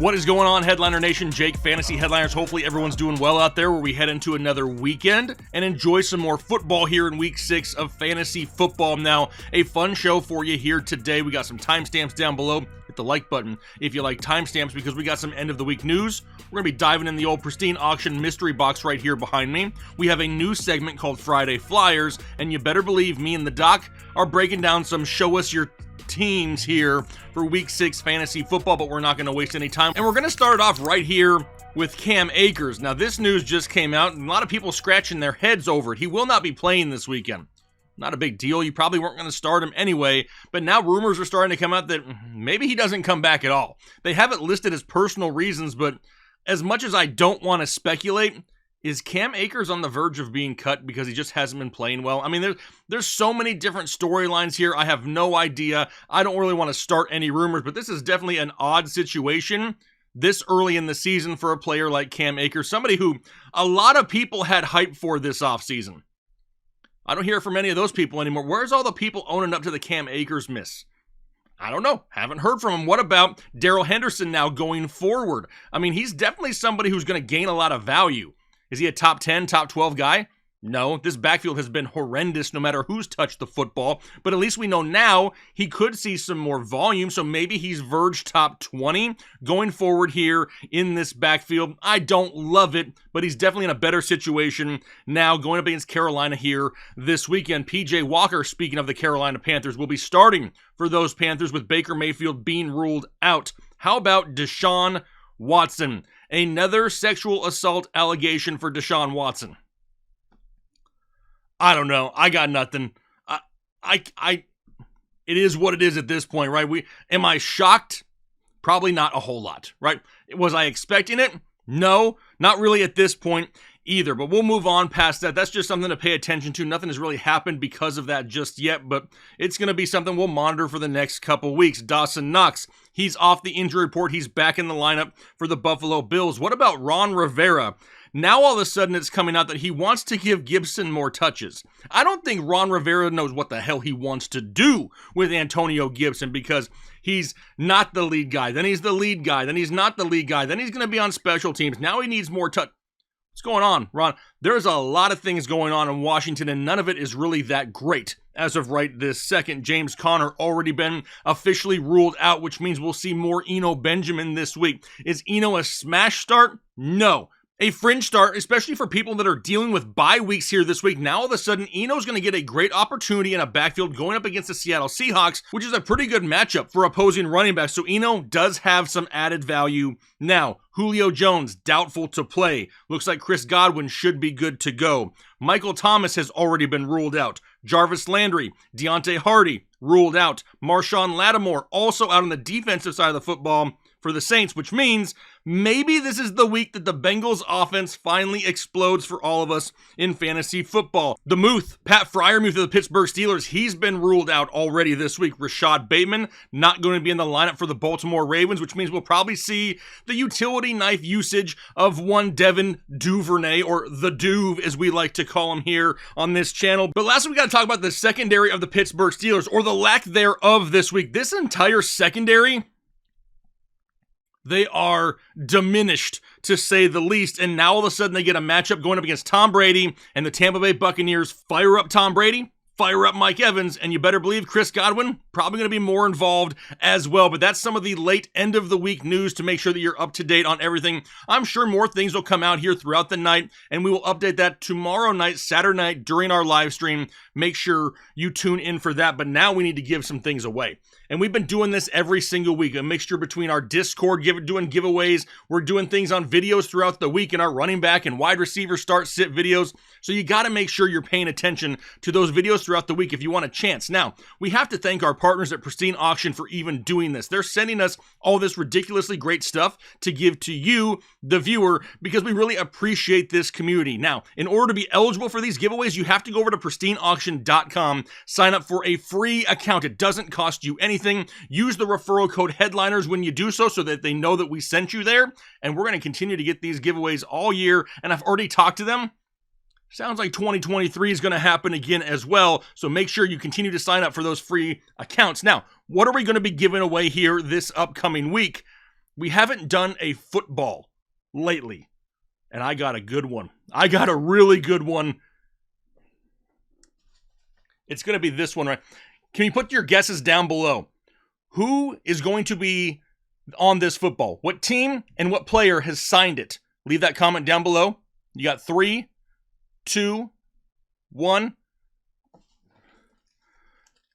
What is going on, Headliner Nation? Jake, Fantasy Headliners. Hopefully everyone's doing well out there where we head into another weekend and enjoy some more football here in week 6 of fantasy football. Now, a fun show for you here today. We got some timestamps down below. Hit the like button if you like timestamps because we got some end of the week news. We're going to be diving in the old Pristine auction mystery box right here behind me. We have a new segment called Friday Fliers, and you better believe me and the doc are breaking down some show us your teams here for week 6 fantasy football, but we're not going to waste any time. And we're going to start it off right here with Cam Akers. Now, this news just came out, and a lot of people scratching their heads over it. He will not be playing this weekend. Not a big deal. You probably weren't going to start him anyway, but now rumors are starting to come out that maybe he doesn't come back at all. They have it listed as personal reasons, but as much as I don't want to speculate, is Cam Akers on the verge of being cut because he just hasn't been playing well? I mean, there's so many different storylines here. I have no idea. I don't really want to start any rumors, but this is definitely an odd situation this early in the season for a player like Cam Akers, somebody who a lot of people had hype for this offseason. I don't hear from any of those people anymore. Where's all the people owning up to the Cam Akers miss? I don't know. Haven't heard from him. What about Darrell Henderson now going forward? I mean, he's definitely somebody who's going to gain a lot of value. Is he a top 10, top 12 guy? No, this backfield has been horrendous no matter who's touched the football, but at least we know now he could see some more volume, so maybe he's verged top 20 going forward here in this backfield. I don't love it, but he's definitely in a better situation now going up against Carolina here this weekend. PJ Walker, speaking of the Carolina Panthers, will be starting for those Panthers with Baker Mayfield being ruled out. How about Deshaun Watson? Another sexual assault allegation for Deshaun Watson. I don't know. I got nothing. It is what it is at this point, right? Am I shocked? Probably not a whole lot, right? Was I expecting it? No, not really at this point either, but we'll move on past that. That's just something to pay attention to. Nothing has really happened because of that just yet, but it's going to be something we'll monitor for the next couple weeks. Dawson Knox, he's off the injury report. He's back in the lineup for the Buffalo Bills. What about Ron Rivera? Now all of a sudden it's coming out that he wants to give Gibson more touches. I don't think Ron Rivera knows what the hell he wants to do with Antonio Gibson because he's not the lead guy. Then he's the lead guy. Then he's not the lead guy. Then he's going to be on special teams. Now he needs more touch. What's going on, Ron? There's a lot of things going on in Washington, and none of it is really that great as of right this second. James Conner already been officially ruled out, which means we'll see more Eno Benjamin this week. Is Eno a smash start? No. A fringe start, especially for people that are dealing with bye weeks here this week. Now all of a sudden, Eno's going to get a great opportunity in a backfield going up against the Seattle Seahawks, which is a pretty good matchup for opposing running backs. So Eno does have some added value. Now, Julio Jones, doubtful to play. Looks like Chris Godwin should be good to go. Michael Thomas has already been ruled out. Jarvis Landry, Deontay Hardy, ruled out. Marshawn Lattimore, also out on the defensive side of the football for the Saints, which means maybe this is the week that the Bengals offense finally explodes for all of us in fantasy football. The Muth, Pat Fryermuth of the Pittsburgh Steelers, he's been ruled out already this week. Rashad Bateman, not going to be in the lineup for the Baltimore Ravens, which means we'll probably see the utility knife usage of one Devin Duvernay, or the Duve as we like to call him here on this channel. But last we got to talk about the secondary of the Pittsburgh Steelers, or the lack thereof this week. This entire secondary, they are diminished, to say the least, and now all of a sudden they get a matchup going up against Tom Brady and the Tampa Bay Buccaneers. Fire up Tom Brady, fire up Mike Evans, and you better believe Chris Godwin probably going to be more involved as well. But that's some of the late end of the week news to make sure that you're up to date on everything. I'm sure more things will come out here throughout the night, and we will update that tomorrow night, Saturday night, during our live stream. Make sure you tune in for that. But now we need to give some things away. And we've been doing this every single week, a mixture between our Discord, doing giveaways. We're doing things on videos throughout the week in our running back and wide receiver start sit videos. So you got to make sure you're paying attention to those videos throughout the week if you want a chance. Now, we have to thank our partners at Pristine Auction for even doing this. They're sending us all this ridiculously great stuff to give to you, the viewer, because we really appreciate this community. Now, in order to be eligible for these giveaways, you have to go over to pristineauction.com, sign up for a free account. It doesn't cost you anything. Use the referral code Headliners when you do so that they know that we sent you there. And we're going to continue to get these giveaways all year. And I've already talked to them. Sounds like 2023 is going to happen again as well. So make sure you continue to sign up for those free accounts. Now, what are we going to be giving away here this upcoming week? We haven't done a football lately, and I got a good one. I got a really good one. It's going to be this one, right? Can you put your guesses down below? Who is going to be on this football? What team and what player has signed it? Leave that comment down below. You got 3, 2, 1.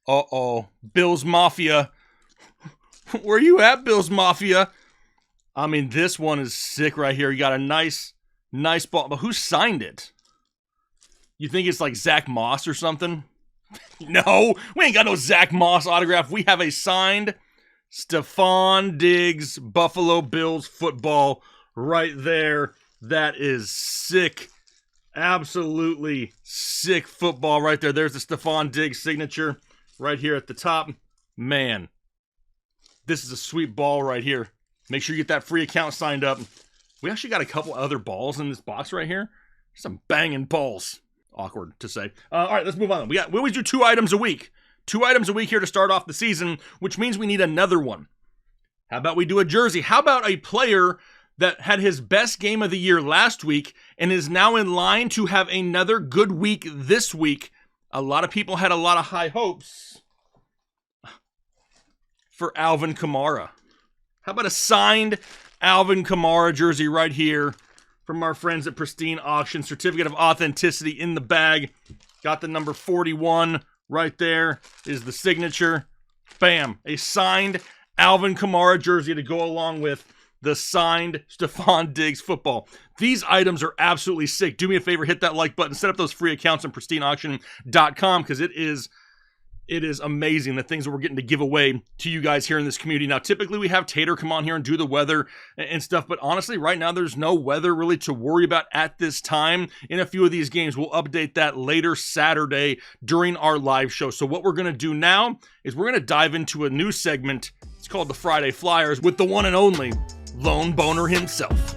Uh-oh. Bills Mafia. Where you at, Bills Mafia? I mean, this one is sick right here. You got a nice ball. But who signed it? You think it's like Zach Moss or something? No, we ain't got no Zach Moss autograph. We have a signed Stefon Diggs Buffalo Bills football right there. That is sick. Absolutely sick football right there. There's the Stefon Diggs signature right here at the top. Man, this is a sweet ball right here. Make sure you get that free account signed up. We actually got a couple other balls in this box right here. Some banging balls. Awkward to say. All right, let's move on. We always do 2 items a week. 2 items a week here to start off the season, which means we need another one. How about we do a jersey? How about a player that had his best game of the year last week and is now in line to have another good week this week? A lot of people had a lot of high hopes for Alvin Kamara. How about a signed Alvin Kamara jersey right here from our friends at Pristine Auction? Certificate of authenticity in the bag. Got the number 41 right there is the signature. Bam. A signed Alvin Kamara jersey to go along with the signed Stefon Diggs football. These items are absolutely sick. Do me a favor, hit that like button, set up those free accounts on pristineauction.com because it is amazing the things that we're getting to give away to you guys here in this community. Now, typically we have Tater come on here and do the weather and stuff, but honestly, right now there's no weather really to worry about at this time in a few of these games. We'll update that later Saturday during our live show. So what we're going to do now is we're going to dive into a new segment. It's called the Friday Flyers with the one and only Lone Boner himself.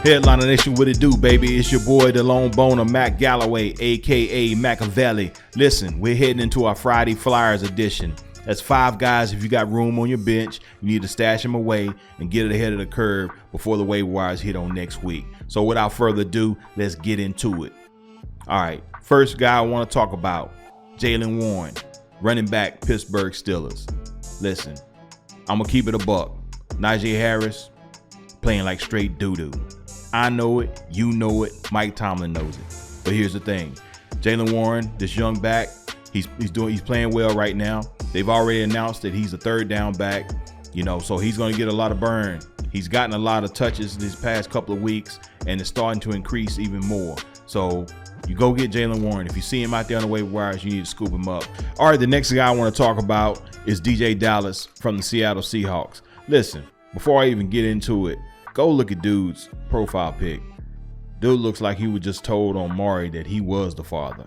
Headliner Nation, what it do, baby? It's your boy, the Lone Boner, Mac Galloway, a.k.a. Machiavelli. Listen, we're heading into our Friday Flyers edition. That's 5 guys. If you got room on your bench, you need to stash them away and get it ahead of the curve before the waiver wires hit on next week. So without further ado, let's get into it. All right, first guy I want to talk about, Jaylen Warren, running back, Pittsburgh Steelers. Listen, I'm going to keep it a buck. Najee Harris playing like straight doo-doo. I know it, you know it, Mike Tomlin knows it. But here's the thing. Jaylen Warren, this young back, he's playing well right now. They've already announced that he's a 3rd down back, so he's going to get a lot of burn. He's gotten a lot of touches these past couple of weeks, and it's starting to increase even more. So you go get Jaylen Warren. If you see him out there on the waiver wires, you need to scoop him up. All right, the next guy I want to talk about is DJ Dallas from the Seattle Seahawks. Listen, before I even get into it, go look at dude's profile pic. Dude looks like he was just told on Maury that he was the father.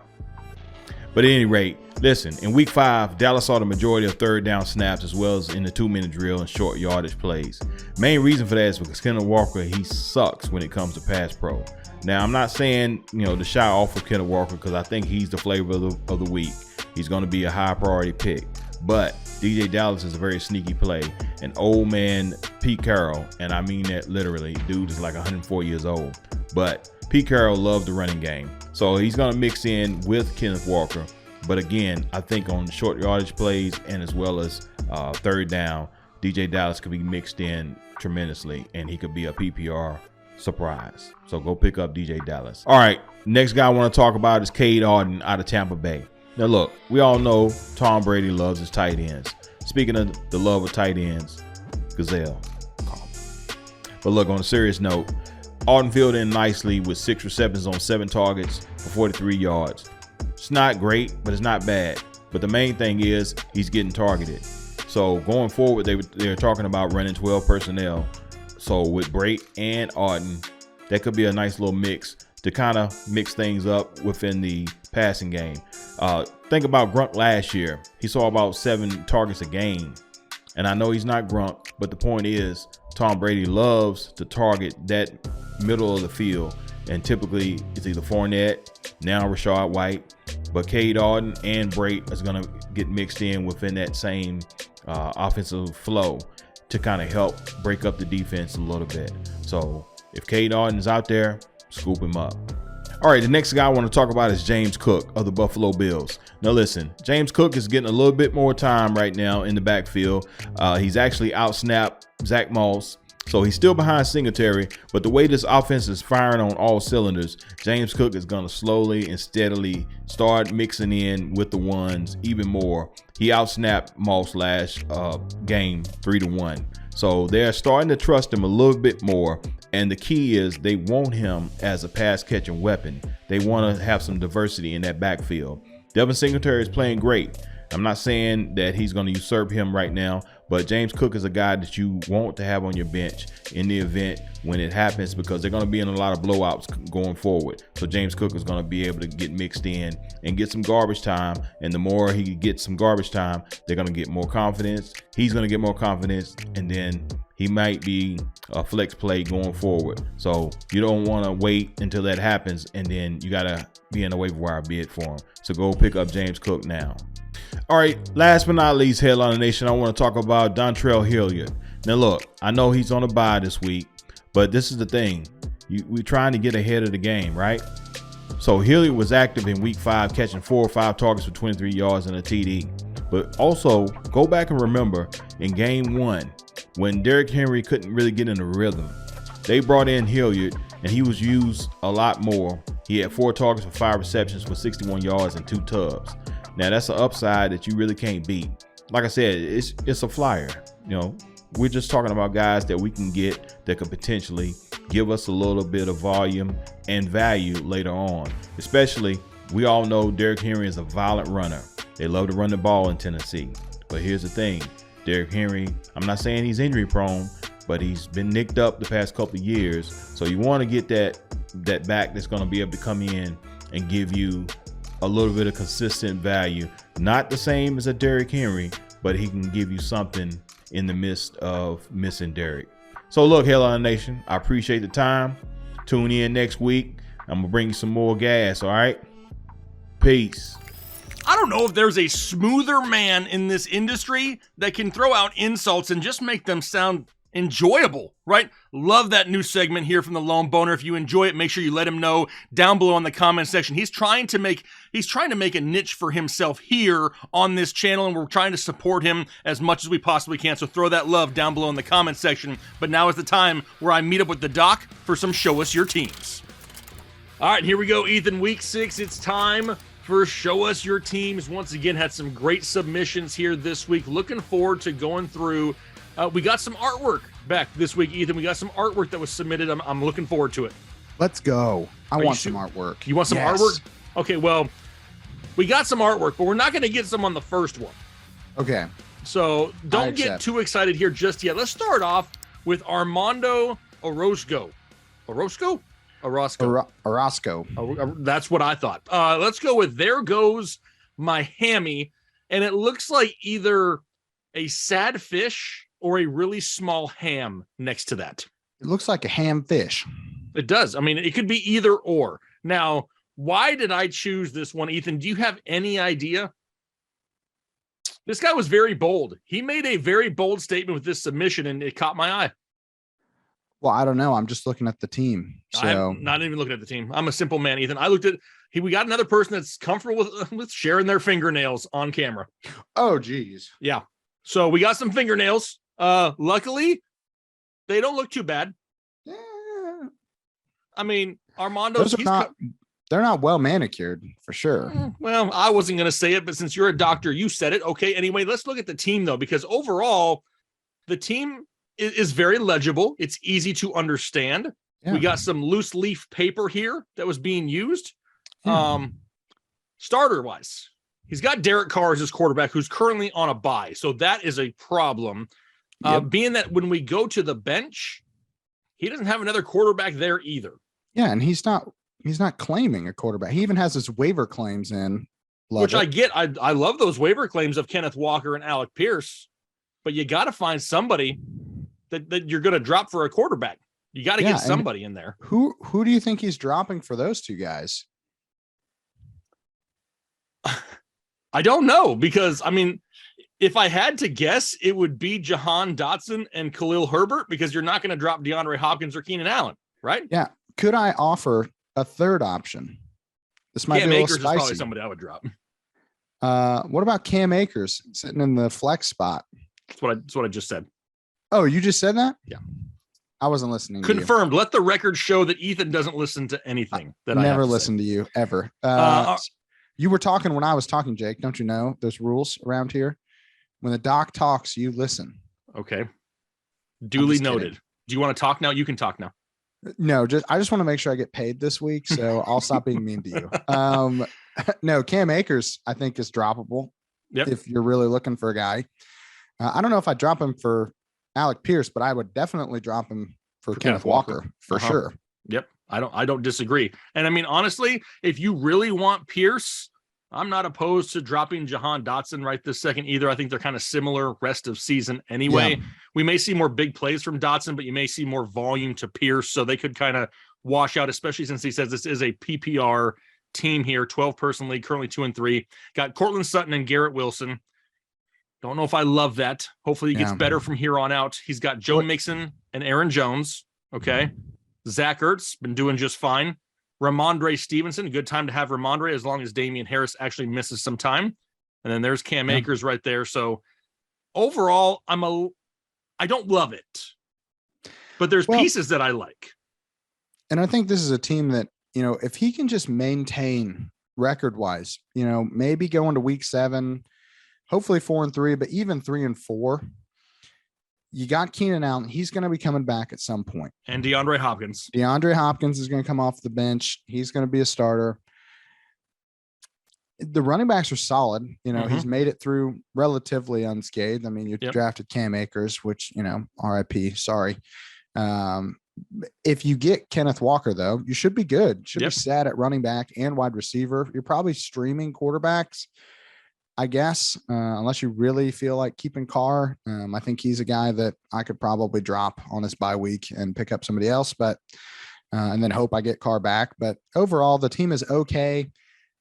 But at any rate, listen, in week 5, Dallas saw the majority of 3rd down snaps as well as in the 2-minute drill and short yardage plays. Main reason for that is because Kenneth Walker, he sucks when it comes to pass pro. Now, I'm not saying, to shy off of Kenneth Walker because I think he's the flavor of the week. He's going to be a high priority pick. But DJ Dallas is a very sneaky play. And old man Pete Carroll, and I mean that literally, dude is like 104 years old. But Pete Carroll loved the running game. So he's going to mix in with Kenneth Walker. But again, I think on short yardage plays and as well as 3rd down, DJ Dallas could be mixed in tremendously. And he could be a PPR surprise. So go pick up DJ Dallas. All right, next guy I want to talk about is Cade Otton out of Tampa Bay. Now look, we all know Tom Brady loves his tight ends. Speaking of the love of tight ends, Gazelle. But look, on a serious note, Otton filled in nicely with 6 receptions on 7 targets for 43 yards. It's not great, but it's not bad. But the main thing is he's getting targeted. So going forward, they're talking about running 12 personnel. So with Brate and Otton, that could be a nice little mix to kind of mix things up within the passing game. Think about Gronk last year. He saw about 7 targets a game. And I know he's not Gronk, but the point is Tom Brady loves to target that middle of the field. And typically it's either Fournette, now Rachaad White, but Cade Otton and Brate is going to get mixed in within that same offensive flow to kind of help break up the defense a little bit. So if Cade Otton's out there, scoop him up. All right, the next guy I want to talk about is James Cook of the Buffalo Bills. Now listen, James Cook is getting a little bit more time right now in the backfield. He's actually out-snapped Zach Moss. So he's still behind Singletary, but the way this offense is firing on all cylinders, James Cook is going to slowly and steadily start mixing in with the ones even more. He outsnapped Moss last game 3-1. So they're starting to trust him a little bit more. And the key is they want him as a pass catching weapon. They want to have some diversity in that backfield. Devin Singletary is playing great. I'm not saying that he's going to usurp him right now, but James Cook is a guy that you want to have on your bench in the event when it happens, because they're going to be in a lot of blowouts going forward. So James Cook is going to be able to get mixed in and get some garbage time. And the more he gets some garbage time, they're going to get more confidence. He's going to get more confidence, and then he might be a flex play going forward. So you don't want to wait until that happens, and then you got to be in a waiver wire bid for him. So go pick up James Cook now. All right, last but not least, Headliner Nation, I want to talk about Dontrell Hilliard. Now, look, I know he's on a bye this week, but this is the thing. We're trying to get ahead of the game, right? So Hilliard was active in week 5, catching 4 or 5 targets for 23 yards and a TD. But also, go back and remember in game 1, when Derrick Henry couldn't really get in a rhythm, they brought in Hilliard, and he was used a lot more. He had 4 targets for 5 receptions for 61 yards and 2 tubs. Now, that's an upside that you really can't beat. Like I said, it's a flyer. You know, we're just talking about guys that we can get that could potentially give us a little bit of volume and value later on. Especially, we all know Derrick Henry is a violent runner. They love to run the ball in Tennessee. But here's the thing. Derrick Henry, I'm not saying he's injury prone, but he's been nicked up the past couple of years. So you want to get that back that's going to be able to come in and give you a little bit of consistent value. Not the same as a Derrick Henry, but he can give you something in the midst of missing Derrick. So look, Headliner Nation, I appreciate the time. Tune in next week. I'm going to bring you some more gas, all right? Peace. I don't know if there's a smoother man in this industry that can throw out insults and just make them sound enjoyable, right? Love that new segment here from the Lone Boner. If you enjoy it, make sure you let him know down below in the comment section. He's trying to make a niche for himself here on this channel, and we're trying to support him as much as we possibly can. So throw that love down below in the comment section. But now is the time where I meet up with the doc for some Show Us Your Teams. All right, here we go, Ethan. Week 6, it's time for Show Us Your Teams. Once again, had some great submissions here this week. Looking forward to going through. We got some artwork back this week, Ethan. We got some artwork that was submitted. I'm looking forward to it. Let's go. I want some artwork. You want some artwork? Okay, well, we got some artwork, but we're not going to get some on the first one. Okay. So don't get too excited here just yet. Let's start off with Armando Orozco. Orozco? Orozco. That's what I thought. Let's go with There Goes My Hammy. And it looks like either a sad fish or a really small ham next to that. It looks like a ham fish. It does. I mean, it could be either or. Now, why did I choose this one, Ethan? Do you have any idea? This guy was very bold. He made a very bold statement with this submission, and it caught my eye. Well, I don't know. I'm just looking at the team. So I'm not even looking at the team. I'm a simple man, Ethan. I looked at we got another person that's comfortable with sharing their fingernails on camera. Oh, geez. Yeah. So we got some fingernails. Luckily, they don't look too bad. Yeah. I mean, Armando's they're not well manicured for sure. Well, I wasn't going to say it, but since you're a doctor, you said it. Okay. Anyway, let's look at the team though, because overall, the team is very legible. It's easy to understand. Yeah. We got some loose leaf paper here that was being used. Starter wise, he's got Derek Carr as his quarterback, who's currently on a bye. So that is a problem. Being that when we go to the bench, he doesn't have another quarterback there either. Yeah. And he's not claiming a quarterback. He even has his waiver claims in. Which I get. I love those waiver claims of Kenneth Walker and Alec Pierce, but you got to find somebody that you're going to drop for a quarterback. You got to get somebody in there. Who do you think he's dropping for those two guys? I don't know, because I mean, If I had to guess, it would be Jahan Dotson and Khalil Herbert, because you're not going to drop DeAndre Hopkins or Keenan Allen, right? Yeah. Could I offer a third option? This might Cam be a little Akers is probably spicy. somebody I would drop. What about Cam Akers sitting in the flex spot? That's what I just said. Oh, you just said that? Yeah. I wasn't listening. Confirmed. Let the record show that Ethan doesn't listen to anything that I never have to listened to you ever. You were talking when I was talking, Jake. Don't you know there's rules around here? When the doc talks, you listen. Okay. Duly noted. Do you want to talk now? You can talk now. No, I just want to make sure I get paid this week, so I'll stop being mean to you. No, Cam Akers, I think, is droppable. Yep. If you're really looking for a guy. I don't know if I'd drop him for Alec Pierce, but I would definitely drop him for Kenneth Walker for sure. Yep. I don't disagree. And I mean, honestly, if you really want Pierce, I'm not opposed to dropping Jahan Dotson right this second either. I think they're kind of similar rest of season anyway. Yeah. We may see more big plays from Dotson, but you may see more volume to Pierce. So they could kind of wash out, especially since he says this is a PPR team here, 12-person league, currently 2-3. Got Cortland Sutton and Garrett Wilson. Don't know if I love that. Hopefully he gets better from here on out. He's got Joe Mixon and Aaron Jones. Okay. Zach Ertz, been doing just fine. Ramondre Stevenson, good time to have Ramondre as long as Damian Harris actually misses some time. And then there's Cam Akers right there. So overall, I don't love it, but there's pieces that I like. And I think this is a team that, if he can just maintain record-wise, maybe go into week 7, hopefully 4-3, but even 3-4, you got Keenan Allen. He's going to be coming back at some point. And DeAndre Hopkins. DeAndre Hopkins is going to come off the bench. He's going to be a starter. The running backs are solid. He's made it through relatively unscathed. I mean, you drafted Cam Akers, which, RIP, sorry. If you get Kenneth Walker, though, you should be good. Should be set at running back and wide receiver. You're probably streaming quarterbacks, I guess, unless you really feel like keeping Carr. I think he's a guy that I could probably drop on this bye week and pick up somebody else, but and then hope I get Carr back. But overall, the team is okay.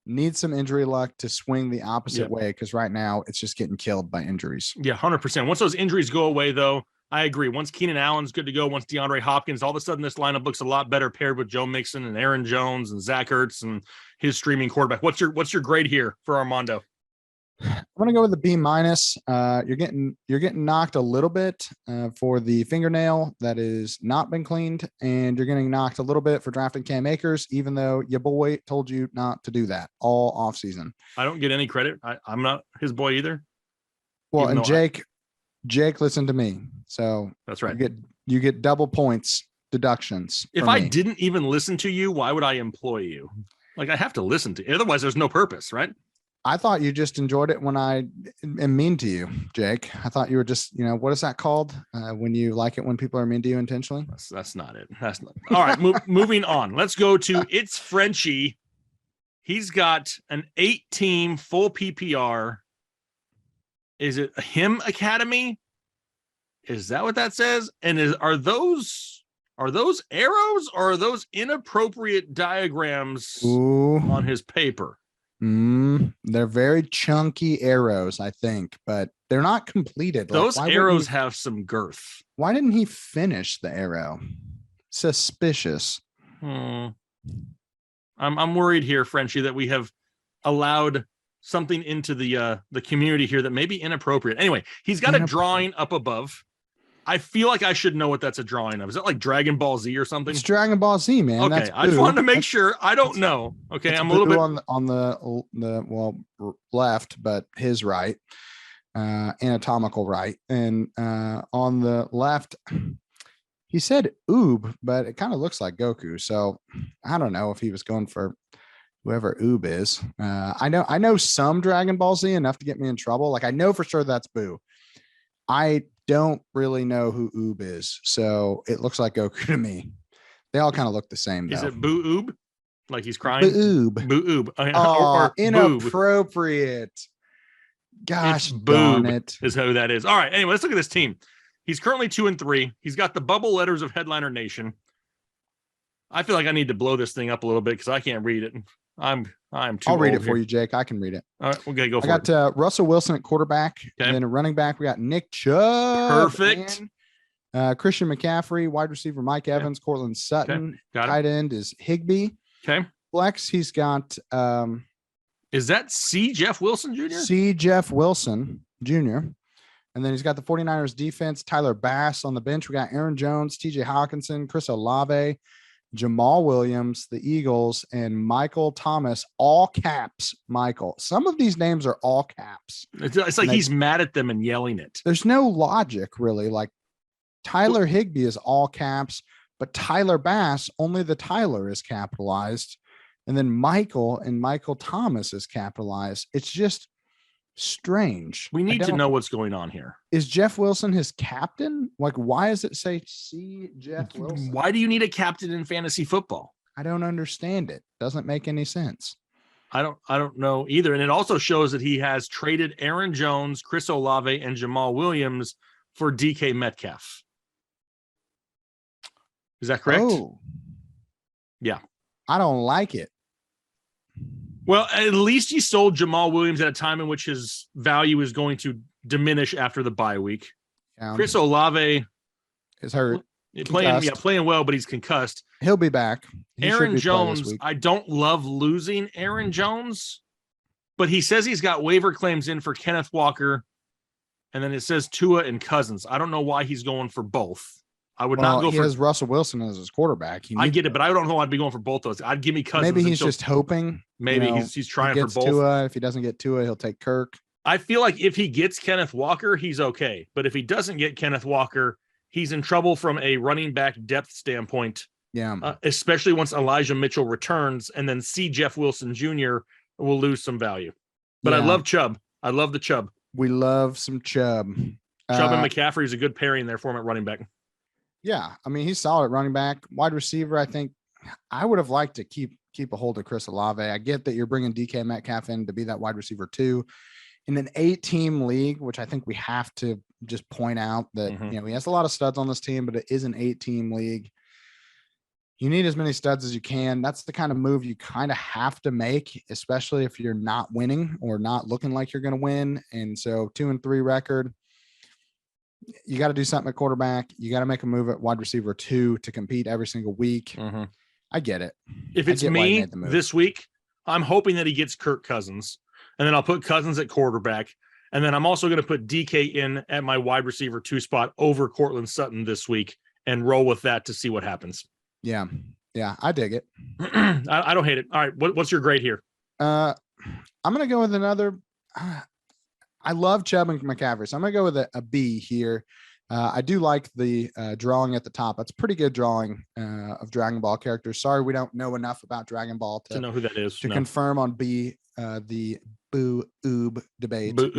Needs some injury luck to swing the opposite way, because right now it's just getting killed by injuries. Yeah, 100%. Once those injuries go away, though, I agree. Once Keenan Allen's good to go, once DeAndre Hopkins, all of a sudden this lineup looks a lot better paired with Joe Mixon and Aaron Jones and Zach Ertz and his streaming quarterback. What's your grade here for Armando? I'm gonna go with a B-. You're getting knocked a little bit for the fingernail that is not been cleaned, and you're getting knocked a little bit for drafting Cam Akers, even though your boy told you not to do that all offseason. I don't get any credit. I'm not his boy either. Well, and Jake, listen to me. So that's right. You get double points deductions. If I didn't even listen to you, why would I employ you? Like, I have to listen to you. Otherwise, there's no purpose, right? I thought you just enjoyed it when I am mean to you, Jake. I thought you were just, what is that called? When you like it when people are mean to you intentionally? That's not it. That's not. All right. Moving on. Let's go to It's Frenchie. He's got an 8-team full PPR. Is it Him Academy? Is that what that says? And are those arrows, or are those inappropriate diagrams on his paper? They're very chunky arrows, I think, but they're not completed. Those arrows have some girth. Why didn't he finish the arrow? Suspicious. I'm worried here, Frenchie, that we have allowed something into the community here that may be inappropriate. Anyway, he's got a drawing up above. I feel like I should know what that's a drawing of. Is that like Dragon Ball Z or something? It's Dragon Ball Z, man. Okay, that's I just wanted to make sure. I don't know. Okay, I'm a little bit on the left, but his right, anatomical right, and on the left, he said Oob, but it kind of looks like Goku. So I don't know if he was going for whoever Oob is. I know some Dragon Ball Z enough to get me in trouble. Like, I know for sure that's Boo. I don't really know who Oob is, so it looks like Goku to me. They all kind of look the same, though. Is it Boo Oob? Like he's crying? Boo Oob. Boo Oob. Or inappropriate. Boob. Gosh darn it. Is who that is. All right, anyway, let's look at this team. He's currently 2-3. He's got the bubble letters of Headliner Nation. I feel like I need to blow this thing up a little bit because I can't read it. I'm too I'll read old it for here. you, Jake. I can read it. All right, okay, go for I it. got Russell Wilson at quarterback. Okay. And then at running back, we got Nick Chubb. Perfect. And, Christian McCaffrey, wide receiver Mike Evans, Cortland Sutton. Got it. Tight end is Higbee. Okay. Flex, he's got Is that C. Jeff Wilson Jr.? C. Jeff Wilson Jr. And then he's got the 49ers defense, Tyler Bass on the bench. We got Aaron Jones, TJ Hawkinson, Chris Olave, Jamal Williams, the Eagles, and Michael Thomas, all caps, Michael. Some of these names are all caps. It's like he's mad at them and yelling it. There's no logic, really. Like Tyler Higbee is all caps, but Tyler Bass, only the Tyler is capitalized. And then Michael Thomas is capitalized. It's just strange. We need to know what's going on here. Is Jeff Wilson his captain? Like, why does it say C. Jeff Wilson? Why do you need a captain in fantasy football? I don't understand it. Doesn't make any sense. I don't know either. And it also shows that he has traded Aaron Jones, Chris Olave, and Jamal Williams for DK Metcalf. Is that correct? Oh, yeah. I don't like it. Well, at least he sold Jamal Williams at a time in which his value is going to diminish after the bye week. Chris Olave is hurt. Playing well, but he's concussed. He'll be back. Aaron Jones, I don't love losing Aaron Jones, but he says he's got waiver claims in for Kenneth Walker, and then it says Tua and Cousins. I don't know why he's going for both. I would not go he for. Has Russell Wilson as his quarterback. I get it, but I don't know. I'd be going for both those. I'd give me Cousins. Maybe he's just hoping. Maybe he's trying for both. Tua. If he doesn't get Tua, he'll take Kirk. I feel like if he gets Kenneth Walker, he's okay. But if he doesn't get Kenneth Walker, he's in trouble from a running back depth standpoint. Yeah. Especially once Elijah Mitchell returns, and then C. Jeff Wilson Jr. will lose some value. But I love Chubb. I love the Chubb. We love some Chubb. Chubb and McCaffrey is a good pairing there for him at running back. Yeah, I mean, he's solid at running back. Wide receiver, I think I would have liked to keep a hold of Chris Olave. I get that you're bringing DK Metcalf in to be that wide receiver too. In an 8-team league, which I think we have to just point out that, he has a lot of studs on this team, but it is an 8-team league. You need as many studs as you can. That's the kind of move you kind of have to make, especially if you're not winning or not looking like you're going to win. And so 2-3 record, you got to do something at quarterback. You got to make a move at wide receiver 2 to compete every single week. I get it. If it's me this week, I'm hoping that he gets Kirk Cousins, and then I'll put Cousins at quarterback. And then I'm also going to put DK in at my wide receiver 2 spot over Cortland Sutton this week and roll with that to see what happens. Yeah. Yeah. I dig it. I don't hate it. All right. What's your grade here? I'm going to go with another. I love Chubb and McCaffrey, so I'm going to go with a B here. I do like the drawing at the top. That's pretty good drawing of Dragon Ball characters. Sorry, we don't know enough about Dragon Ball to know who that is. To confirm on B, the Boo Oob debate. Boo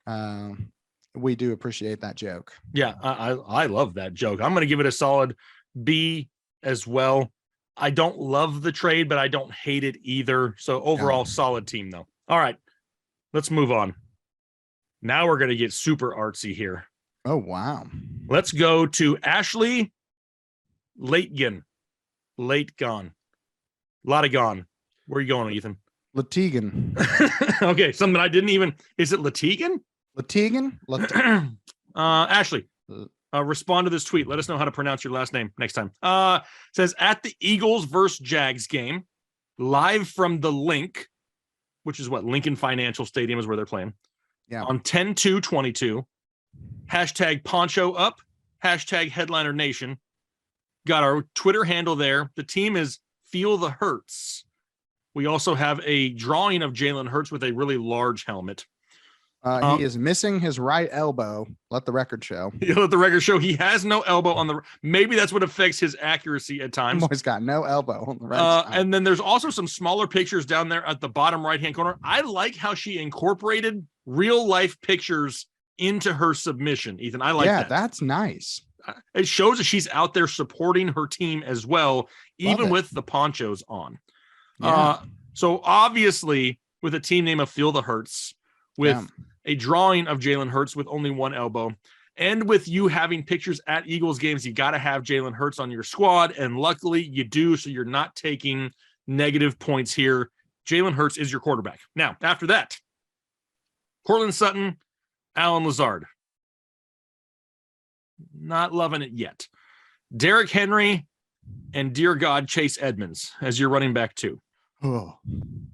Oob. We do appreciate that joke. Yeah, I love that joke. I'm going to give it a solid B as well. I don't love the trade, but I don't hate it either. So overall, solid team though. All right, let's move on. Now we're going to get super artsy here. Oh, wow. Let's go to Ashley Lategan. Late gone. A lot of gone. Where are you going, Ethan? Latigan. Okay, something I didn't even. Is it Latigan? Latigan? Ashley, respond to this tweet. Let us know how to pronounce your last name next time. Says, at the Eagles versus Jags game, live from the Link, which is what Lincoln Financial Stadium is where they're playing. Yeah. On 10/2/22, hashtag Poncho up, hashtag Headliner Nation. Got our Twitter handle there. The team is Feel the Hurts. We also have a drawing of Jalen Hurts with a really large helmet. He is missing his right elbow. Let the record show. Let the record show he has no elbow on the. Maybe that's what affects his accuracy at times. He's got no elbow on the right side. And then there's also some smaller pictures down there at the bottom right-hand corner. I like how she incorporated real life pictures into her submission, Ethan. I like that. Yeah, that's nice. It shows that she's out there supporting her team as well, even with the ponchos on. Yeah. So obviously, with a team name of Feel the Hurts, with a drawing of Jalen Hurts with only one elbow, and with you having pictures at Eagles games, you got to have Jalen Hurts on your squad, and luckily you do, so you're not taking negative points here. Jalen Hurts is your quarterback. Now, after that, Cortland Sutton, Allen Lazard. Not loving it yet. Derrick Henry and, dear God, Chase Edmonds as your running back too. Oh.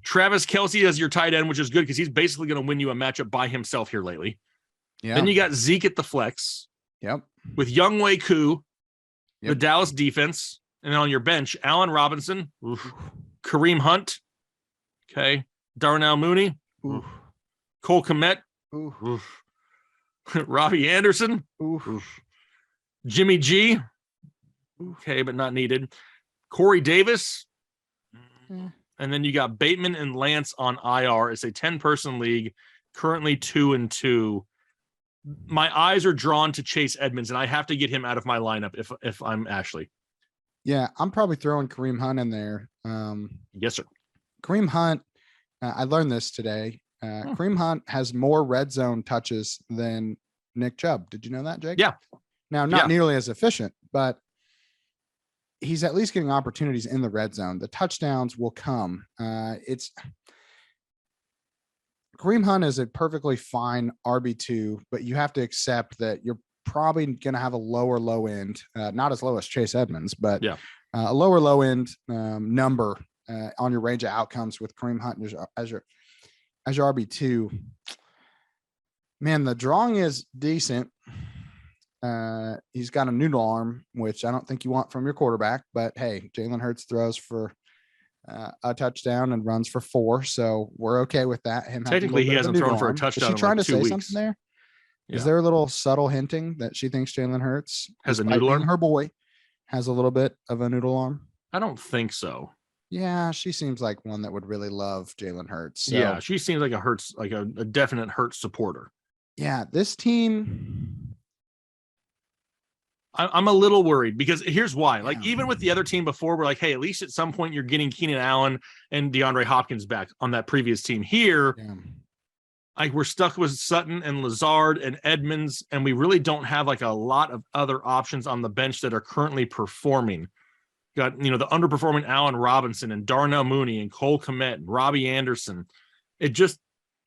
Travis Kelce as your tight end, which is good because he's basically going to win you a matchup by himself here lately. Yeah. Then you got Zeke at the flex. Yep. With Younghoe Koo, the Yep. Dallas defense. And then on your bench, Allen Robinson, Kareem Hunt, okay, Darnell Mooney, Oof. Cole Kmet, Oof. Robbie Anderson, Oof. Jimmy G, okay, but not needed. Corey Davis, and then you got Bateman and Lance on IR. It's a 10-person league, currently 2-2. My eyes are drawn to Chase Edmonds, and I have to get him out of my lineup if I'm Ashley. Yeah, I'm probably throwing Kareem Hunt in there. Yes, sir. Kareem Hunt, I learned this today. Kareem Hunt has more red zone touches than Nick Chubb. Did you know that, Jake? Yeah. Now, not nearly as efficient, but he's at least getting opportunities in the red zone. The touchdowns will come. Kareem Hunt is a perfectly fine RB2, but you have to accept that you're probably going to have a lower low end, not as low as Chase Edmonds, but a lower low end number on your range of outcomes with Kareem Hunt as your RB2. Man, the drawing is decent. He's got a noodle arm, which I don't think you want from your quarterback, but hey, Jalen Hurts throws for a touchdown and runs for 4. So we're okay with that. Technically, he hasn't thrown for a touchdown. Is she trying to say weeks. something there? Yeah. Is there a little subtle hinting that she thinks Jalen Hurts has a noodle arm? Her boy has a little bit of a noodle arm. I don't think so. Yeah, she seems like one that would really love Jalen Hurts. So, yeah, she seems like a definite Hurts supporter. Yeah, this team, I'm a little worried because here's why. Like, even with the other team before, we're like, hey, at least at some point you're getting Keenan Allen and DeAndre Hopkins back on that previous team. Here, like, we're stuck with Sutton and Lazard and Edmonds, and we really don't have like a lot of other options on the bench that are currently performing. Got, the underperforming Allen Robinson and Darnell Mooney and Cole Kmet and Robbie Anderson.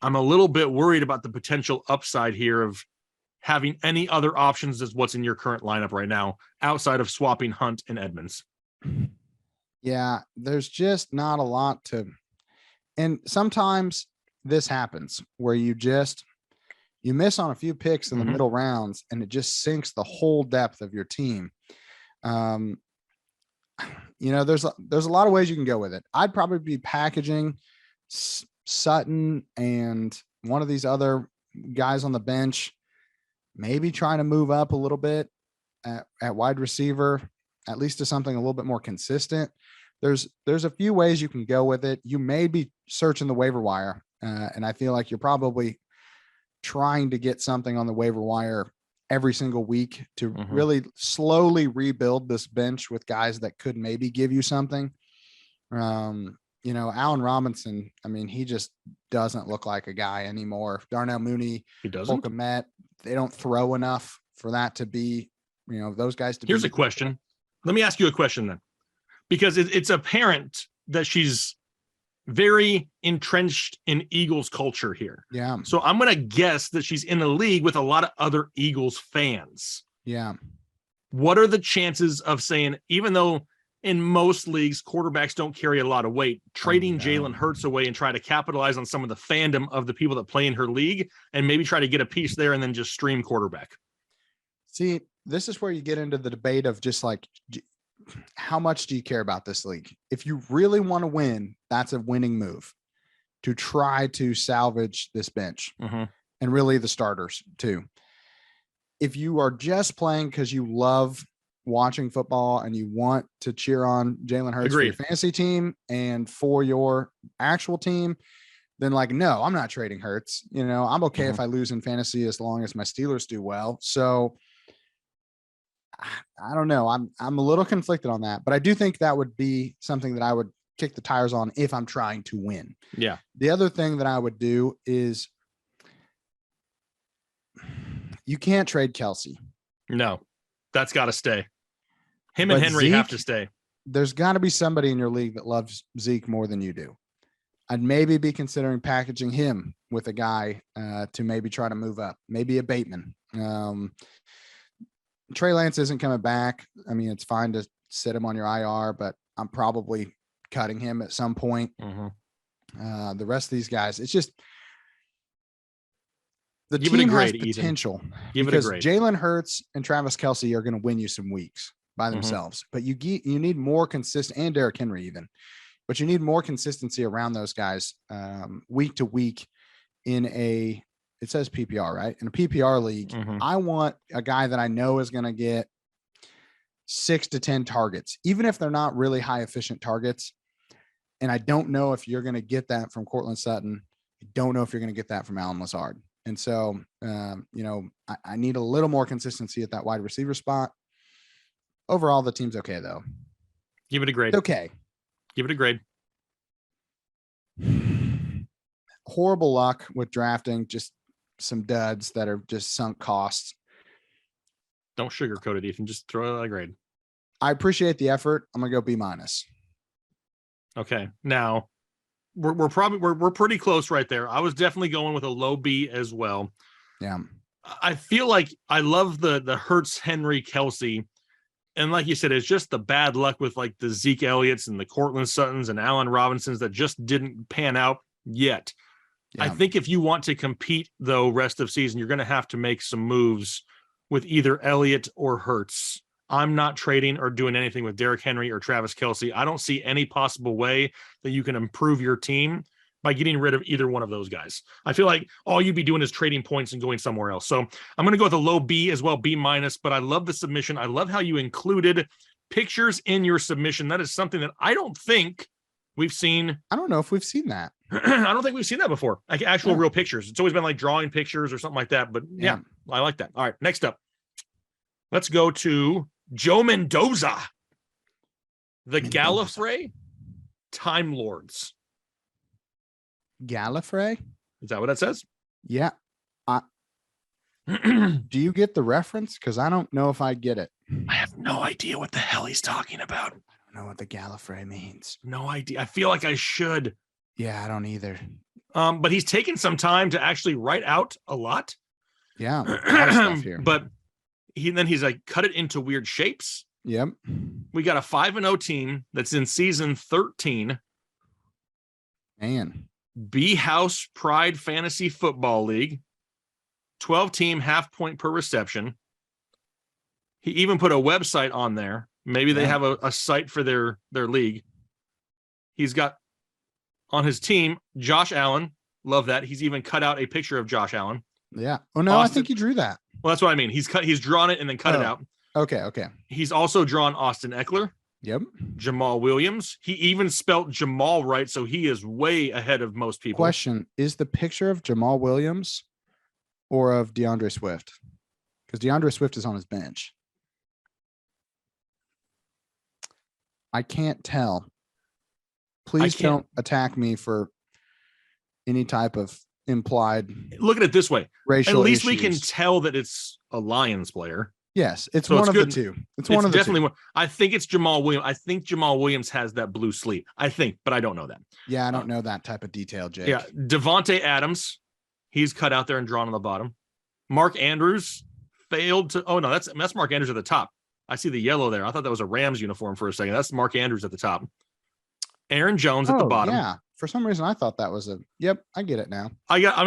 I'm a little bit worried about the potential upside here of having any other options as what's in your current lineup right now, outside of swapping Hunt and Edmonds. Yeah, there's just not a lot to, and sometimes this happens where you miss on a few picks in the middle rounds and it just sinks the whole depth of your team. There's a lot of ways you can go with it. I'd probably be packaging Sutton and one of these other guys on the bench, maybe trying to move up a little bit at wide receiver, at least to something a little bit more consistent. There's a few ways you can go with it. You may be searching the waiver wire, and I feel like you're probably trying to get something on the waiver wire every single week to really slowly rebuild this bench with guys that could maybe give you something. Allen Robinson, I mean, he just doesn't look like a guy anymore. Darnell Mooney, he doesn't. Cole Kmet, they don't throw enough for that to be, those guys to Here's a question. Let me ask you a question then, because it's apparent that she's very entrenched in Eagles culture here. Yeah. So I'm going to guess that she's in the league with a lot of other Eagles fans. Yeah. What are the chances of saying, even though in most leagues, quarterbacks don't carry a lot of weight, trading Jalen Hurts away and try to capitalize on some of the fandom of the people that play in her league and maybe try to get a piece there and then just stream quarterback? See, this is where you get into the debate of just like, how much do you care about this league? If you really want to win, that's a winning move to try to salvage this bench and really the starters too. If you are just playing because you love watching football and you want to cheer on Jalen Hurts for your fantasy team and for your actual team, then no, I'm not trading Hurts. I'm okay if I lose in fantasy as long as my Steelers do well. So I don't know. I'm a little conflicted on that, but I do think that would be something that I would kick the tires on if I'm trying to win. Yeah. The other thing that I would do is you can't trade Kelce. No, that's got to stay. Him and Henry have to stay. there's got to be somebody in your league that loves Zeke more than you do. I'd maybe be considering packaging him with a guy to maybe try to move up, maybe a Bateman. Trey Lance isn't coming back. I mean, it's fine to sit him on your IR, but I'm probably cutting him at some point. The rest of these guys, it's just the team has potential. Because Jalen Hurts and Travis Kelce are going to win you some weeks by themselves, but you need more consistent, and Derrick Henry even, but you need more consistency around those guys week to week it says PPR, right? In a PPR league, I want a guy that I know is going to get 6 to 10 targets, even if they're not really high efficient targets. And I don't know if you're going to get that from Cortland Sutton. I don't know if you're going to get that from Allen Lazard. And so, I need a little more consistency at that wide receiver spot. Overall, the team's okay, though. Give it a grade. It's okay. Give it a grade. Horrible luck with drafting, just some duds that are just sunk costs. Don't sugarcoat it, Ethan. Just throw it a grade. I appreciate the effort. I'm going to go B-. Okay. Now, we're pretty close right there. I was definitely going with a low B as well. Yeah. I feel like I love the Hurts, Henry, Kelce. And like you said, it's just the bad luck with like the Zeke Elliott's and the Cortland Suttons and Allen Robinsons that just didn't pan out yet. Yeah. I think if you want to compete, though, rest of season, you're going to have to make some moves with either Elliott or Hurts. I'm not trading or doing anything with Derrick Henry or Travis Kelce. I don't see any possible way that you can improve your team by getting rid of either one of those guys. I feel like all you'd be doing is trading points and going somewhere else. So I'm going to go with a low B as well, B-, but I love the submission. I love how you included pictures in your submission. That is something that I don't think we've seen. I don't know if we've seen that. I don't think we've seen that before. Like actual real pictures. It's always been like drawing pictures or something like that. But yeah, I like that. All right, next up. Let's go to Joe Mendoza. The Gallifrey Time Lords. Gallifrey? Is that what that says? Yeah. Do you get the reference? Because I don't know if I get it. I have no idea what the hell he's talking about. I don't know what the Gallifrey means. No idea. I feel like I should. Yeah, I don't either. But he's taken some time to actually write out a lot. Yeah, a lot of stuff here. But he's like cut it into weird shapes. Yep. We got a 5-0 team that's in season 13. Man. B House Pride Fantasy Football League. 12-team, half point per reception. He even put a website on there. Maybe they have a site for their league. He's got on his team Josh Allen. Love that. He's even cut out a picture of Josh Allen. Yeah. Oh no, Austin. I think he drew that. Well, that's what I mean. He's drawn it and then cut it out. Okay. He's also drawn Austin Eckler. Yep. Jamal Williams. He even spelt Jamal right, so he is way ahead of most people. Question: is the picture of Jamal Williams or of DeAndre Swift? Because DeAndre Swift is on his bench. I can't tell. Please don't attack me for any type of implied. Look at it this way. Racial At least issues. we can tell that it's a Lions player. Yes, it's one of the two. It's one of the definitely two. One. I think it's Jamal Williams. I think Jamal Williams has that blue sleeve. I think, but I don't know that. Yeah, I don't know that type of detail, Jake. Yeah, Devontae Adams. He's cut out there and drawn on the bottom. Mark Andrews failed to. Oh no, that's Mark Andrews at the top. I see the yellow there. I thought that was a Rams uniform for a second. That's Mark Andrews at the top. Aaron Jones at the bottom. Yeah. For some reason, I thought that was Yep, I get it now.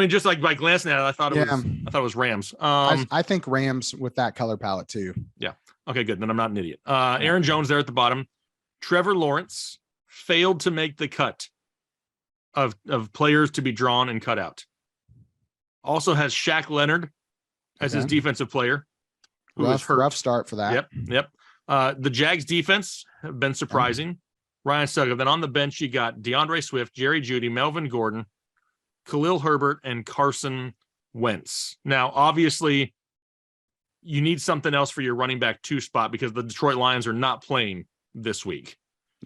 Just like by glancing at it, I thought it was Rams. I think Rams with that color palette too. Yeah. Okay, good. Then I'm not an idiot. Aaron Jones there at the bottom. Trevor Lawrence failed to make the cut of players to be drawn and cut out. Also has Shaq Leonard as his defensive player. Rough start for that. Yep. The Jags defense have been surprising. Ryan Sutter. Then on the bench, you got DeAndre Swift, Jerry Jeudy, Melvin Gordon, Khalil Herbert, and Carson Wentz. Now, obviously, you need something else for your running back 2 spot because the Detroit Lions are not playing this week.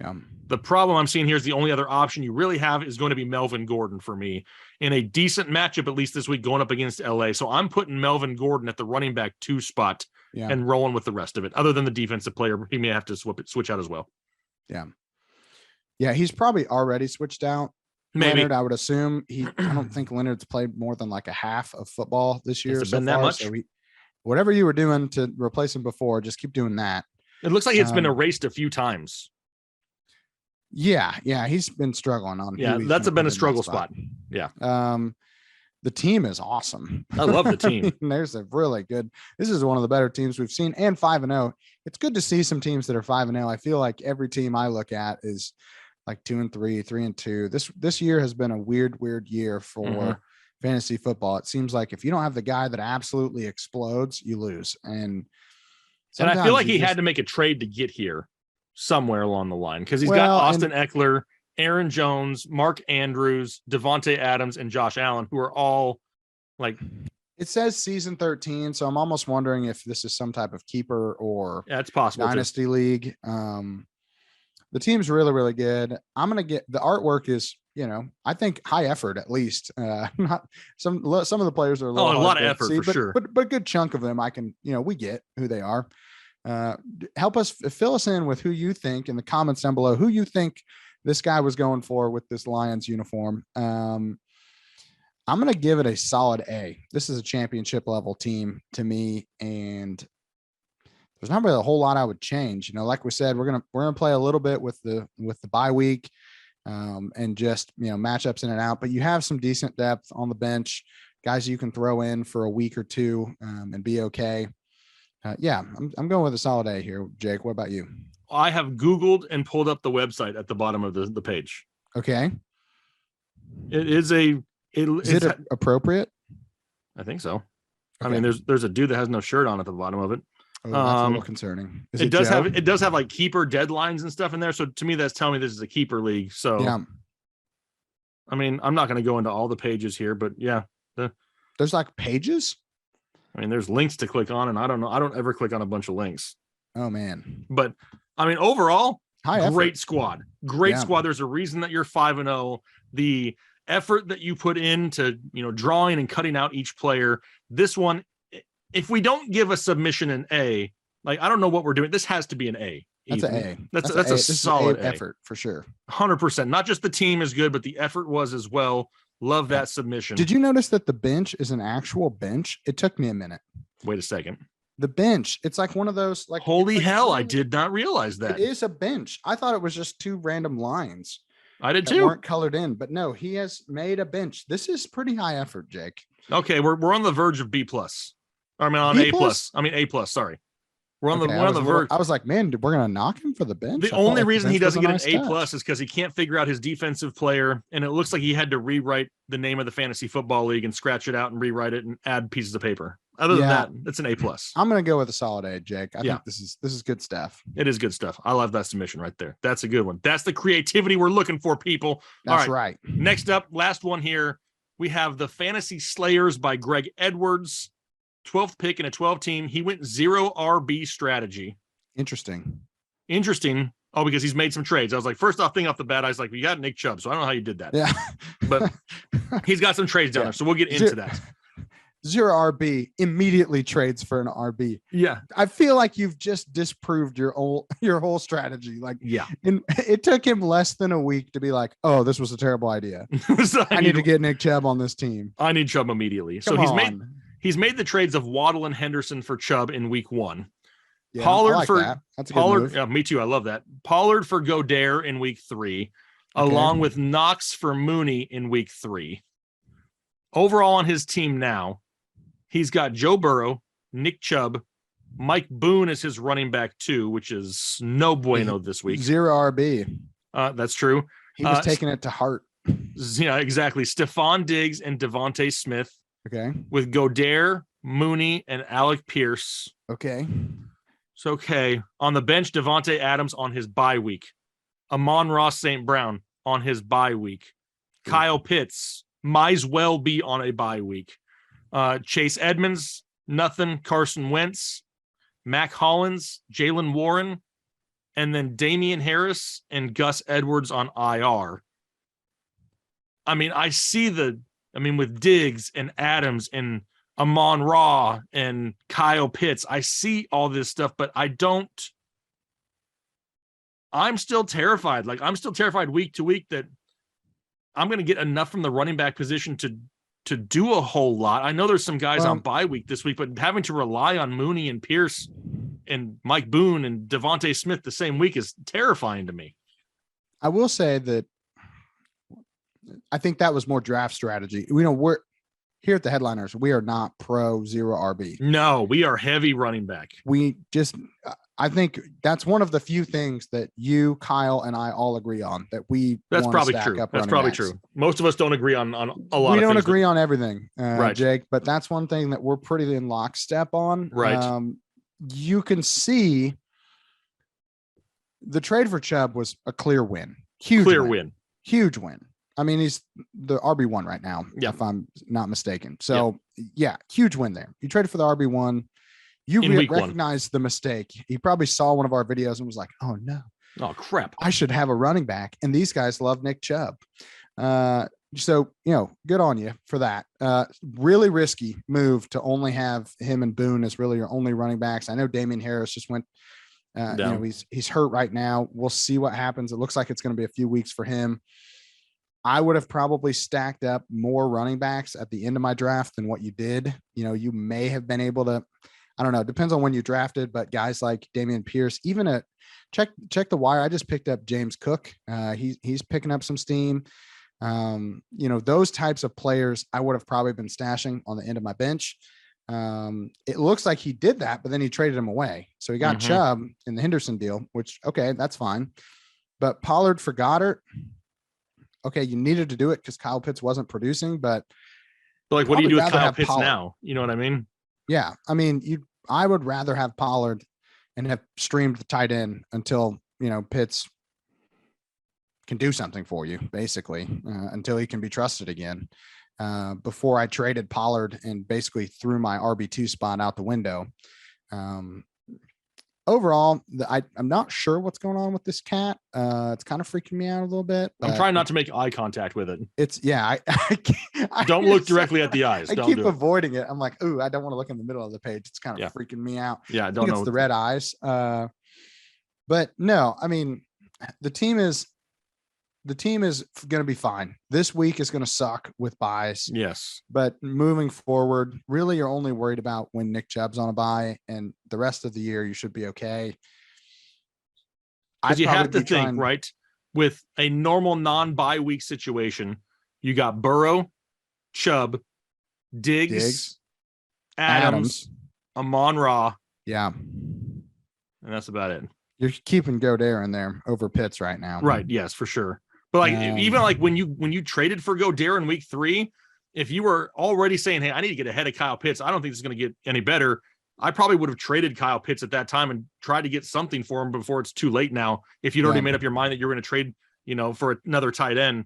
Yeah. The problem I'm seeing here is the only other option you really have is going to be Melvin Gordon for me in a decent matchup, at least this week, going up against LA. So I'm putting Melvin Gordon at the running back 2 spot and rolling with the rest of it. Other than the defensive player, he may have to switch out as well. Yeah, he's probably already switched out. Maybe. Leonard, I would assume I don't think Leonard's played more than like a half of football this year Has it so been far. that much? So whatever you were doing to replace him before, just keep doing that. It looks like it's been erased a few times. Yeah, he's been struggling on. Yeah, that's been a struggle spot. Yeah. The team is awesome. I love the team. There's a really good. This is one of the better teams we've seen, and 5-0. It's good to see some teams that are 5-0. I feel like every team I look at is like 2-3, 3-2. This year has been a weird year for fantasy football. It seems like if you don't have the guy that absolutely explodes, you lose. And I feel like he had to make a trade to get here somewhere along the line because he's got Austin Eckler, Aaron Jones, Mark Andrews, Devontae Adams, and Josh Allen, who are all like. It says season 13, so I'm almost wondering if this is some type of keeper or it's possible dynasty league. The team's really good. I'm gonna get the artwork is, I think high effort at least. Not some of the players are a lot of effort for sure, but a good chunk of them I can, we get who they are. Help us fill us in with who you think in the comments down below, who you think this guy was going for with this Lions uniform. I'm going to give it a solid A. This is a championship level team to me. And there's not really a whole lot I would change. Like we said, we're going to play a little bit with the bye week and just, matchups in and out, but you have some decent depth on the bench, guys you can throw in for a week or two and be okay. I'm going with a solid A here. Jake, what about you? I have Googled and pulled up the website at the bottom of the page. Okay. Is it appropriate? I think so. Okay. I mean, there's a dude that has no shirt on at the bottom of it. Oh, that's a little concerning. It does have like keeper deadlines and stuff in there. So to me, that's telling me this is a keeper league. So yeah. I mean, I'm not going to go into all the pages here, but yeah. There's like pages? I mean, there's links to click on, and I don't know. I don't ever click on a bunch of links. Oh, man. But, I mean, overall, great effort. Squad. Great squad. There's a reason that you're 5-0. The effort that you put into, drawing and cutting out each player. This one, if we don't give a submission an A, like, I don't know what we're doing. This has to be an A. That's an A. That's a solid effort for sure. 100%. Not just the team is good, but the effort was as well. Love that submission. Did you notice that the bench is an actual bench? It took me a minute. Wait a second. The bench. It's like one of those, like, holy hell, I did not realize that. It is a bench. I thought it was just two random lines. I did too. Weren't colored in, but no, he has made a bench. This is pretty high effort, Jake. Okay, we're on the verge of B+. I mean, on A+. I mean, A+, sorry. We're on the verge. I was like, man, we're gonna knock him for the bench. The only reason he doesn't get an A+ is because he can't figure out his defensive player, and it looks like he had to rewrite the name of the fantasy football league and scratch it out and rewrite it and add pieces of paper. Other than that, it's an A+. I'm gonna go with a solid A, Jake. I think this is good stuff. It is good stuff. I love that submission right there. That's a good one. That's the creativity we're looking for, people. That's right. Next up, last one here. We have the Fantasy Slayers by Greg Edwards. 12th pick in a 12 team. He went 0 RB strategy. Interesting. Oh, because he's made some trades. I was like, first off, thing off the bat, I was like, we got Nick Chubb, so I don't know how you did that. Yeah. But he's got some trades down there, so we'll get into that. 0 RB immediately trades for an RB. Yeah. I feel like you've just disproved your whole strategy. Like, yeah. And it took him less than a week to be like, oh, this was a terrible idea. So I need to get Nick Chubb on this team. I need Chubb immediately. He's made the trades of Waddle and Henderson for Chubb in week 1. Yeah, Pollard like for that. That's a good move. Yeah, me too. I love that. Pollard for Godare in week 3, along with Knox for Mooney in week 3. Overall on his team now, he's got Joe Burrow, Nick Chubb, Mike Boone as his running back 2, which is no bueno this week. 0 RB. That's true. He was taking it to heart. Yeah, exactly. Stephon Diggs and Devontae Smith. Okay. With Godare, Mooney, and Alec Pierce. Okay. So, okay. On the bench, Devontae Adams on his bye week. Amon-Ra St. Brown on his bye week. Kyle Pitts might as well be on a bye week. Chase Edmonds, nothing. Carson Wentz, Mac Hollins, Jalen Warren, and then Damian Harris and Gus Edwards on IR. I mean, with Diggs and Adams and Amon-Ra and Kyle Pitts, I see all this stuff, but I don't I'm still terrified. Like, I'm still terrified week to week that I'm going to get enough from the running back position to do a whole lot. I know there's some guys on bye week this week, but having to rely on Mooney and Pierce and Mike Boone and Devontae Smith the same week is terrifying to me. I will say that I think that was more draft strategy. We're here at the Headliners. We are not pro zero RB. No, we are heavy running back. I think that's one of the few things that you, Kyle, and I all agree on, that we That's probably stack true. up That's running probably backs. true. Most of us don't agree on a lot of things. We don't agree on everything, Right. Jake, but that's one thing that we're pretty in lockstep on. Right. You can see the trade for Chubb was a clear win. Huge win. Huge win. I mean, he's the RB1 right now, if I'm not mistaken. So, yeah, huge win there. You traded for the RB1. You recognize the mistake. He probably saw one of our videos and was like, oh, no. Oh, crap. I should have a running back. And these guys love Nick Chubb. So, good on you for that. Really risky move to only have him and Boone as really your only running backs. I know Damian Harris just went, he's hurt right now. We'll see what happens. It looks like it's going to be a few weeks for him. I would have probably stacked up more running backs at the end of my draft than what you did. You may have been able to, I don't know. It depends on when you drafted, but guys like Damian Pierce, even check the wire. I just picked up James Cook. He's picking up some steam. Those types of players I would have probably been stashing on the end of my bench. It looks like he did that, but then he traded him away. So he got Chubb in the Henderson deal, which, okay, that's fine. But Pollard for Goddard, okay, you needed to do it because Kyle Pitts wasn't producing, but like, what do you do with Kyle Pitts now? You know what I mean? Yeah. I mean, I would rather have Pollard and have streamed the tight end until, Pitts can do something for you, basically, until he can be trusted again. Before I traded Pollard and basically threw my RB2 spot out the window. Overall, I'm not sure what's going on with this cat. It's kind of freaking me out a little bit. I'm trying not to make eye contact with it. I don't look directly at the eyes. I keep avoiding it. I'm like, ooh, I don't want to look in the middle of the page. It's kind of freaking me out. Yeah, I think it's the red eyes. But no, I mean, the team is going to be fine. This week is going to suck with buys. Yes. But moving forward, really, you're only worried about when Nick Chubb's on a buy, and the rest of the year, you should be okay. Because you have to think, right? With a normal non-bye week situation, you got Burrow, Chubb, Diggs, Adams, Amon-Ra. Yeah. And that's about it. You're keeping Godare in there over Pitts right now. Right. Yes, for sure. But even like when you traded for Godare in week 3, if you were already saying, hey, I need to get ahead of Kyle Pitts, I don't think this is going to get any better. I probably would have traded Kyle Pitts at that time and tried to get something for him before it's too late now. If you'd already made up your mind that you're going to trade, for another tight end,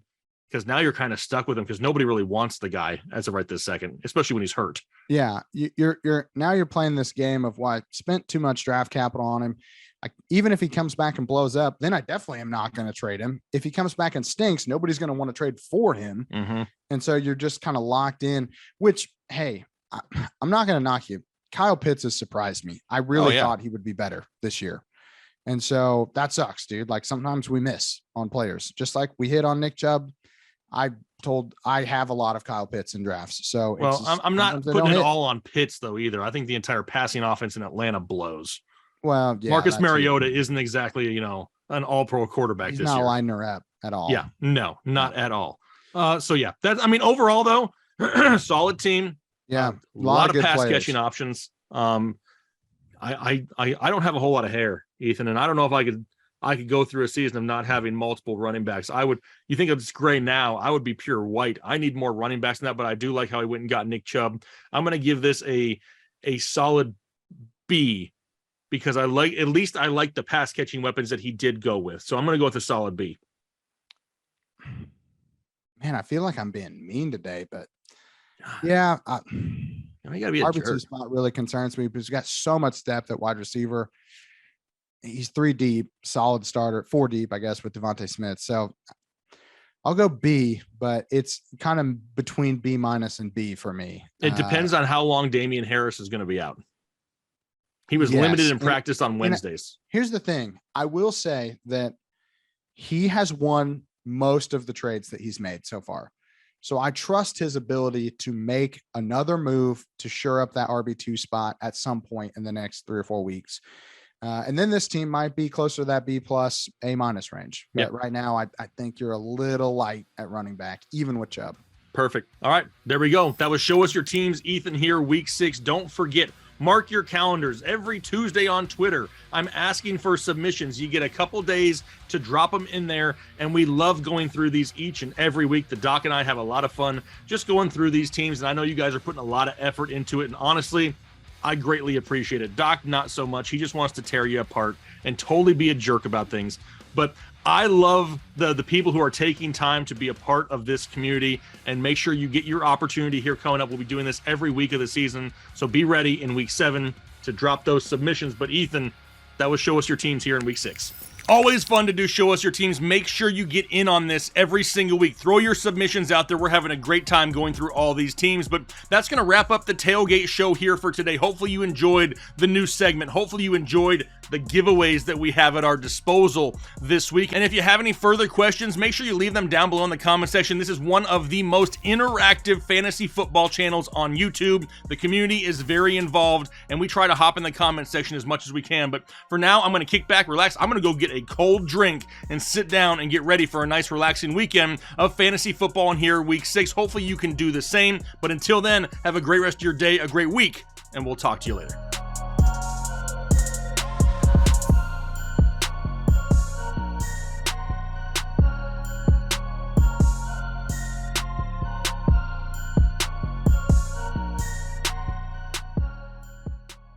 because now you're kind of stuck with him because nobody really wants the guy as of right this second, especially when he's hurt. Yeah. You're playing this game of why I spent too much draft capital on him. Even if he comes back and blows up, then I definitely am not going to trade him. If he comes back and stinks, nobody's going to want to trade for him. Mm-hmm. And so you're just kind of locked in, which, hey, I'm not going to knock you. Kyle Pitts has surprised me. I really thought he would be better this year. And so that sucks, dude. Like, sometimes we miss on players, just like we hit on Nick Chubb. I have a lot of Kyle Pitts in drafts. So I'm not putting it all on Pitts though either. I think the entire passing offense in Atlanta blows. Well, yeah, Marcus Mariota isn't exactly, an all-pro quarterback this year. He's not lining her up at all. Yeah, no, not at all. Overall though, solid team. Yeah, a lot of pass players. catching options. I don't have a whole lot of hair, Ethan, and I don't know if I could go through a season of not having multiple running backs. You think it's gray now, I would be pure white. I need more running backs than that, but I do like how he went and got Nick Chubb. I'm going to give this a solid B, because I like the pass catching weapons that he did go with. So I'm going to go with a solid B. Man, I feel like I'm being mean today, but yeah, you gotta be a RB2 jerk. spot really concerns me because he's got so much depth at wide receiver. He's 3 deep, solid starter, 4 deep, I guess, with Devontae Smith. So I'll go B, but it's kind of between B- and B for me. It depends on how long Damian Harris is going to be out. He was Yes, limited in and- practice on Wednesdays. Here's the thing. I will say that he has won most of the trades that he's made so far. So I trust his ability to make another move to shore up that RB2 spot at some point in the next 3 or 4 weeks. And then this team might be closer to that B+, A- range. But right now, I think you're a little light at running back, even with Chubb. Perfect. All right, there we go. That was Show Us Your Teams. Ethan here, week 6. Don't forget, mark your calendars every Tuesday on Twitter. I'm asking for submissions. You get a couple days to drop them in there, and we love going through these each and every week. The Doc and I have a lot of fun just going through these teams, and I know you guys are putting a lot of effort into it, and honestly, I greatly appreciate it. Doc, not so much. He just wants to tear you apart and totally be a jerk about things. But I love the people who are taking time to be a part of this community, and make sure you get your opportunity here coming up. We'll be doing this every week of the season, so be ready in week 7 to drop those submissions. But Ethan, that was Show Us Your Teams here in week 6. Always fun to do Show Us Your Teams. Make sure you get in on this every single week. Throw your submissions out there. We're having a great time going through all these teams, but that's going to wrap up the Tailgate show here for today. Hopefully you enjoyed the new segment. Hopefully you enjoyed the giveaways that we have at our disposal this week. And if you have any further questions, make sure you leave them down below in the comment section. This is one of the most interactive fantasy football channels on YouTube. The community is very involved, and we try to hop in the comment section as much as we can. But for now, I'm going to kick back, relax. I'm going to go get a cold drink and sit down and get ready for a nice relaxing weekend of fantasy football in here week 6. Hopefully you can do the same. But until then, have a great rest of your day, a great week, and we'll talk to you later.